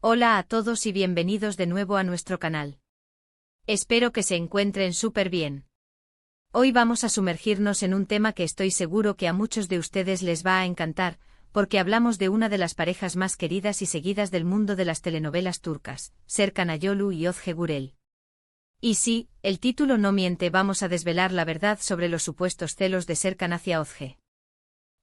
Hola a todos y bienvenidos de nuevo a nuestro canal. Espero que se encuentren súper bien. Hoy vamos a sumergirnos en un tema que estoy seguro que a muchos de ustedes les va a encantar, porque hablamos de una de las parejas más queridas y seguidas del mundo de las telenovelas turcas, Serkan Ayolu y Özge Gürel. Y sí, el título no miente, vamos a desvelar la verdad sobre los supuestos celos de Serkan hacia Özge.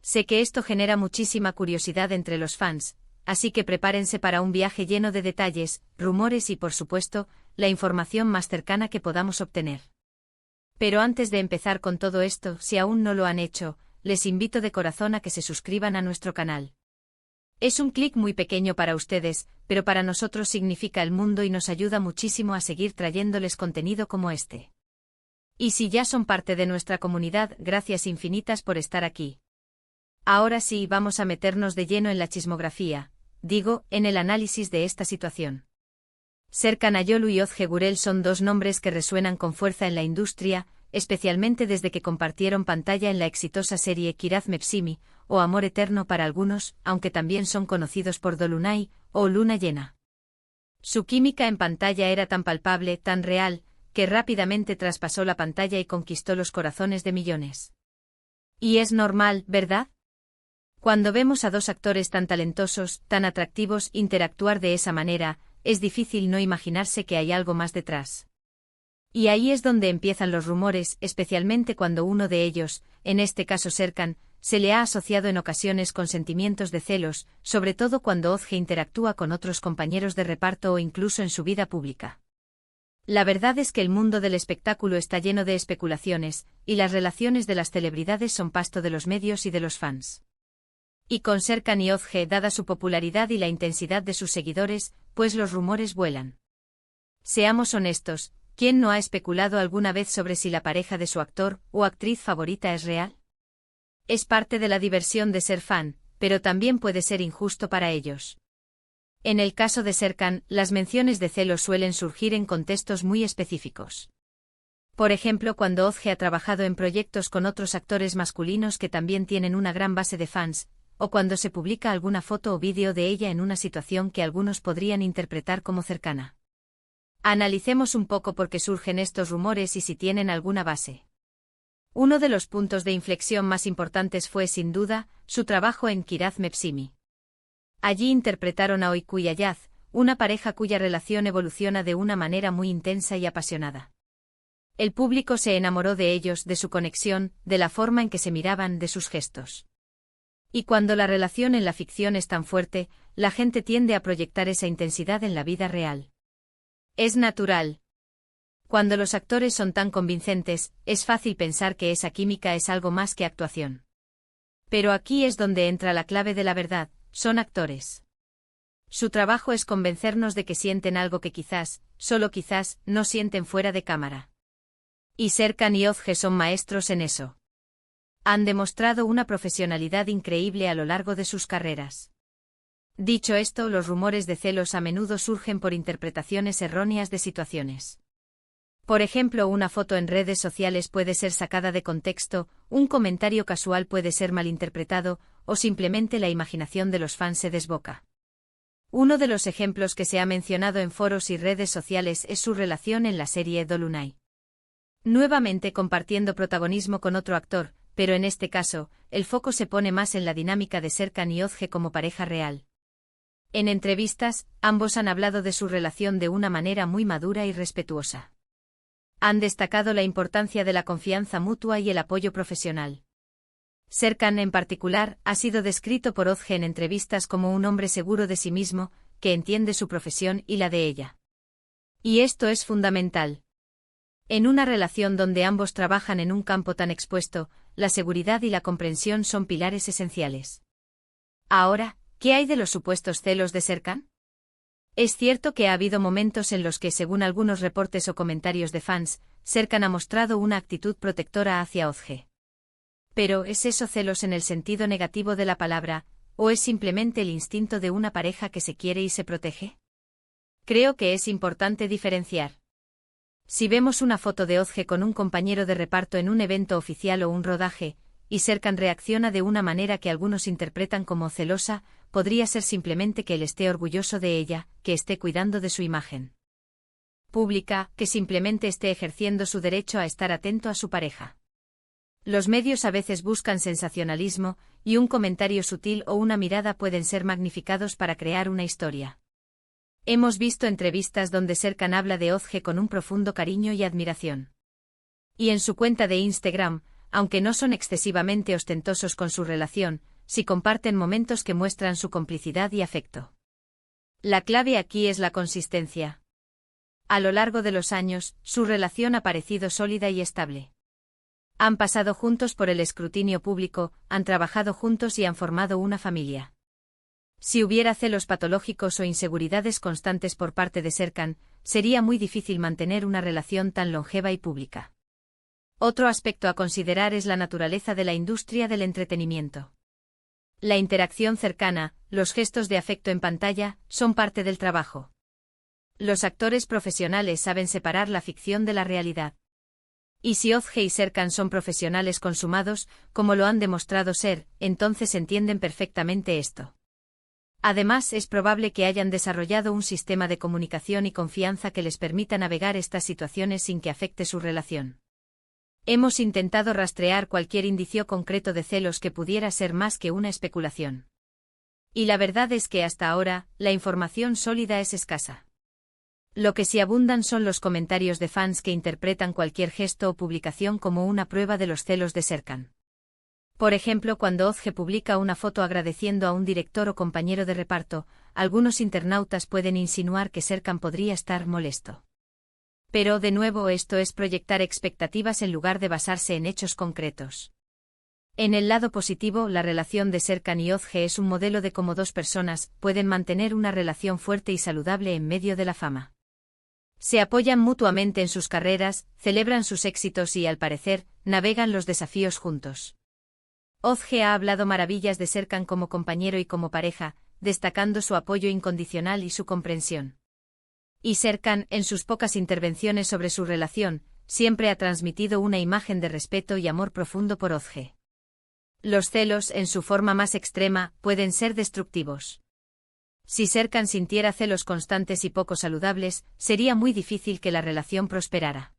Sé que esto genera muchísima curiosidad entre los fans, así que prepárense para un viaje lleno de detalles, rumores y por supuesto, la información más cercana que podamos obtener. Pero antes de empezar con todo esto, si aún no lo han hecho, les invito de corazón a que se suscriban a nuestro canal. Es un clic muy pequeño para ustedes, pero para nosotros significa el mundo y nos ayuda muchísimo a seguir trayéndoles contenido como este. Y si ya son parte de nuestra comunidad, gracias infinitas por estar aquí. Ahora sí, vamos a meternos de lleno en la chismografía, en el análisis de esta situación. Serkan Ayolu y Özge Gürel son dos nombres que resuenan con fuerza en la industria, especialmente desde que compartieron pantalla en la exitosa serie Kiraz Mevsimi, o Amor Eterno para algunos, aunque también son conocidos por Dolunay, o Luna Llena. Su química en pantalla era tan palpable, tan real, que rápidamente traspasó la pantalla y conquistó los corazones de millones. Y es normal, ¿verdad? Cuando vemos a dos actores tan talentosos, tan atractivos, interactuar de esa manera, es difícil no imaginarse que hay algo más detrás. Y ahí es donde empiezan los rumores, especialmente cuando uno de ellos, en este caso Serkan, se le ha asociado en ocasiones con sentimientos de celos, sobre todo cuando Özge interactúa con otros compañeros de reparto o incluso en su vida pública. La verdad es que el mundo del espectáculo está lleno de especulaciones, y las relaciones de las celebridades son pasto de los medios y de los fans. Y con Serkan y Özge, dada su popularidad y la intensidad de sus seguidores, pues los rumores vuelan. Seamos honestos, ¿quién no ha especulado alguna vez sobre si la pareja de su actor o actriz favorita es real? Es parte de la diversión de ser fan, pero también puede ser injusto para ellos. En el caso de Serkan, las menciones de celos suelen surgir en contextos muy específicos. Por ejemplo, cuando Özge ha trabajado en proyectos con otros actores masculinos que también tienen una gran base de fans, o cuando se publica alguna foto o vídeo de ella en una situación que algunos podrían interpretar como cercana. Analicemos un poco por qué surgen estos rumores y si tienen alguna base. Uno de los puntos de inflexión más importantes fue, sin duda, su trabajo en Kiraz Mevsimi. Allí interpretaron a Öykü y Ayaz, una pareja cuya relación evoluciona de una manera muy intensa y apasionada. El público se enamoró de ellos, de su conexión, de la forma en que se miraban, de sus gestos. Y cuando la relación en la ficción es tan fuerte, la gente tiende a proyectar esa intensidad en la vida real. Es natural. Cuando los actores son tan convincentes, es fácil pensar que esa química es algo más que actuación. Pero aquí es donde entra la clave de la verdad, son actores. Su trabajo es convencernos de que sienten algo que quizás, solo quizás, no sienten fuera de cámara. Y Serkan y Özge son maestros en eso. Han demostrado una profesionalidad increíble a lo largo de sus carreras. Dicho esto, los rumores de celos a menudo surgen por interpretaciones erróneas de situaciones. Por ejemplo, una foto en redes sociales puede ser sacada de contexto, un comentario casual puede ser malinterpretado, o simplemente la imaginación de los fans se desboca. Uno de los ejemplos que se ha mencionado en foros y redes sociales es su relación en la serie Dolunay. Nuevamente compartiendo protagonismo con otro actor, pero en este caso, el foco se pone más en la dinámica de Serkan y Özge como pareja real. En entrevistas, ambos han hablado de su relación de una manera muy madura y respetuosa. Han destacado la importancia de la confianza mutua y el apoyo profesional. Serkan, en particular, ha sido descrito por Özge en entrevistas como un hombre seguro de sí mismo, que entiende su profesión y la de ella. Y esto es fundamental. En una relación donde ambos trabajan en un campo tan expuesto, la seguridad y la comprensión son pilares esenciales. Ahora, ¿qué hay de los supuestos celos de Serkan? Es cierto que ha habido momentos en los que, según algunos reportes o comentarios de fans, Serkan ha mostrado una actitud protectora hacia Özge. Pero, ¿es eso celos en el sentido negativo de la palabra, o es simplemente el instinto de una pareja que se quiere y se protege? Creo que es importante diferenciar. Si vemos una foto de Özge con un compañero de reparto en un evento oficial o un rodaje, y Serkan reacciona de una manera que algunos interpretan como celosa, podría ser simplemente que él esté orgulloso de ella, que esté cuidando de su imagen pública, que simplemente esté ejerciendo su derecho a estar atento a su pareja. Los medios a veces buscan sensacionalismo, y un comentario sutil o una mirada pueden ser magnificados para crear una historia. Hemos visto entrevistas donde Serkan habla de Özge con un profundo cariño y admiración. Y en su cuenta de Instagram, aunque no son excesivamente ostentosos con su relación, sí comparten momentos que muestran su complicidad y afecto. La clave aquí es la consistencia. A lo largo de los años, su relación ha parecido sólida y estable. Han pasado juntos por el escrutinio público, han trabajado juntos y han formado una familia. Si hubiera celos patológicos o inseguridades constantes por parte de Serkan, sería muy difícil mantener una relación tan longeva y pública. Otro aspecto a considerar es la naturaleza de la industria del entretenimiento. La interacción cercana, los gestos de afecto en pantalla, son parte del trabajo. Los actores profesionales saben separar la ficción de la realidad. Y si Özge y Serkan son profesionales consumados, como lo han demostrado ser, entonces entienden perfectamente esto. Además, es probable que hayan desarrollado un sistema de comunicación y confianza que les permita navegar estas situaciones sin que afecte su relación. Hemos intentado rastrear cualquier indicio concreto de celos que pudiera ser más que una especulación. Y la verdad es que hasta ahora, la información sólida es escasa. Lo que sí abundan son los comentarios de fans que interpretan cualquier gesto o publicación como una prueba de los celos de Serkan. Por ejemplo, cuando Özge publica una foto agradeciendo a un director o compañero de reparto, algunos internautas pueden insinuar que Serkan podría estar molesto. Pero, de nuevo, esto es proyectar expectativas en lugar de basarse en hechos concretos. En el lado positivo, la relación de Serkan y Özge es un modelo de cómo dos personas pueden mantener una relación fuerte y saludable en medio de la fama. Se apoyan mutuamente en sus carreras, celebran sus éxitos y, al parecer, navegan los desafíos juntos. Özge ha hablado maravillas de Serkan como compañero y como pareja, destacando su apoyo incondicional y su comprensión. Y Serkan, en sus pocas intervenciones sobre su relación, siempre ha transmitido una imagen de respeto y amor profundo por Özge. Los celos, en su forma más extrema, pueden ser destructivos. Si Serkan sintiera celos constantes y poco saludables, sería muy difícil que la relación prosperara.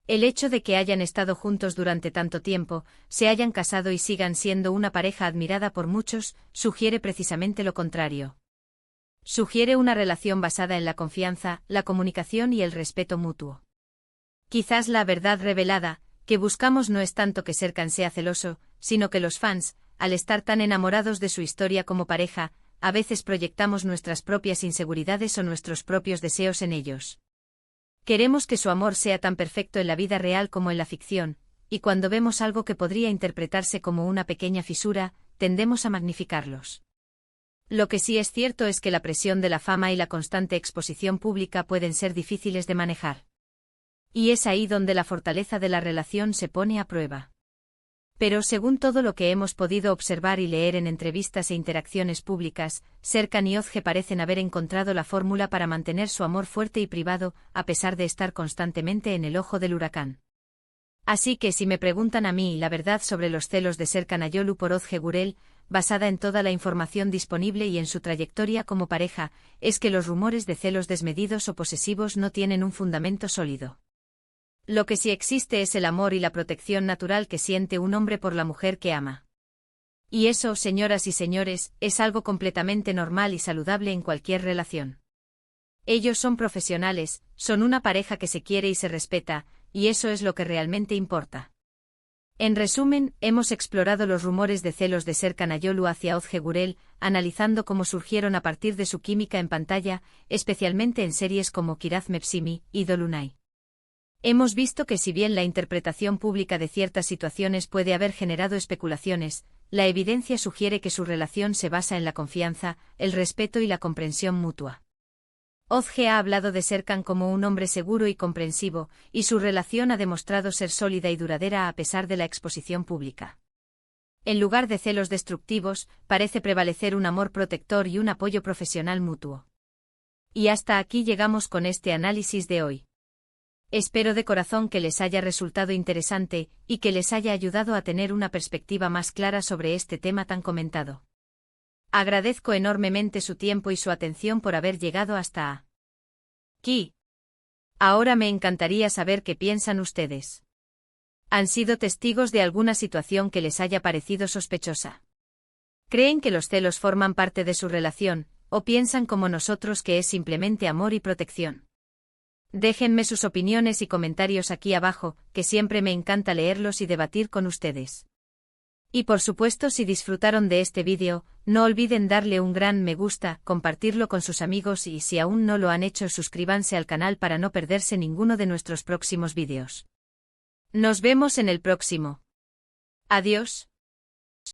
El hecho de que hayan estado juntos durante tanto tiempo, se hayan casado y sigan siendo una pareja admirada por muchos, sugiere precisamente lo contrario. Sugiere una relación basada en la confianza, la comunicación y el respeto mutuo. Quizás la verdad revelada, que buscamos no es tanto que Serkan sea celoso, sino que los fans, al estar tan enamorados de su historia como pareja, a veces proyectamos nuestras propias inseguridades o nuestros propios deseos en ellos. Queremos que su amor sea tan perfecto en la vida real como en la ficción, y cuando vemos algo que podría interpretarse como una pequeña fisura, tendemos a magnificarlos. Lo que sí es cierto es que la presión de la fama y la constante exposición pública pueden ser difíciles de manejar. Y es ahí donde la fortaleza de la relación se pone a prueba. Pero según todo lo que hemos podido observar y leer en entrevistas e interacciones públicas, Serkan y Özge parecen haber encontrado la fórmula para mantener su amor fuerte y privado, a pesar de estar constantemente en el ojo del huracán. Así que si me preguntan a mí la verdad sobre los celos de Serkan Ayolu por Özge Gürel, basada en toda la información disponible y en su trayectoria como pareja, es que los rumores de celos desmedidos o posesivos no tienen un fundamento sólido. Lo que sí existe es el amor y la protección natural que siente un hombre por la mujer que ama. Y eso, señoras y señores, es algo completamente normal y saludable en cualquier relación. Ellos son profesionales, son una pareja que se quiere y se respeta, y eso es lo que realmente importa. En resumen, hemos explorado los rumores de celos de Serkan Ayolu hacia Özge Gürel, analizando cómo surgieron a partir de su química en pantalla, especialmente en series como Kiraz Mevsimi y Dolunay. Hemos visto que si bien la interpretación pública de ciertas situaciones puede haber generado especulaciones, la evidencia sugiere que su relación se basa en la confianza, el respeto y la comprensión mutua. Özge ha hablado de Serkan como un hombre seguro y comprensivo, y su relación ha demostrado ser sólida y duradera a pesar de la exposición pública. En lugar de celos destructivos, parece prevalecer un amor protector y un apoyo profesional mutuo. Y hasta aquí llegamos con este análisis de hoy. Espero de corazón que les haya resultado interesante, y que les haya ayudado a tener una perspectiva más clara sobre este tema tan comentado. Agradezco enormemente su tiempo y su atención por haber llegado hasta aquí. Ahora me encantaría saber qué piensan ustedes. ¿Han sido testigos de alguna situación que les haya parecido sospechosa? ¿Creen que los celos forman parte de su relación, o piensan como nosotros que es simplemente amor y protección? Déjenme sus opiniones y comentarios aquí abajo, que siempre me encanta leerlos y debatir con ustedes. Y por supuesto, si disfrutaron de este vídeo, no olviden darle un gran me gusta, compartirlo con sus amigos y si aún no lo han hecho, suscríbanse al canal para no perderse ninguno de nuestros próximos vídeos. Nos vemos en el próximo. Adiós.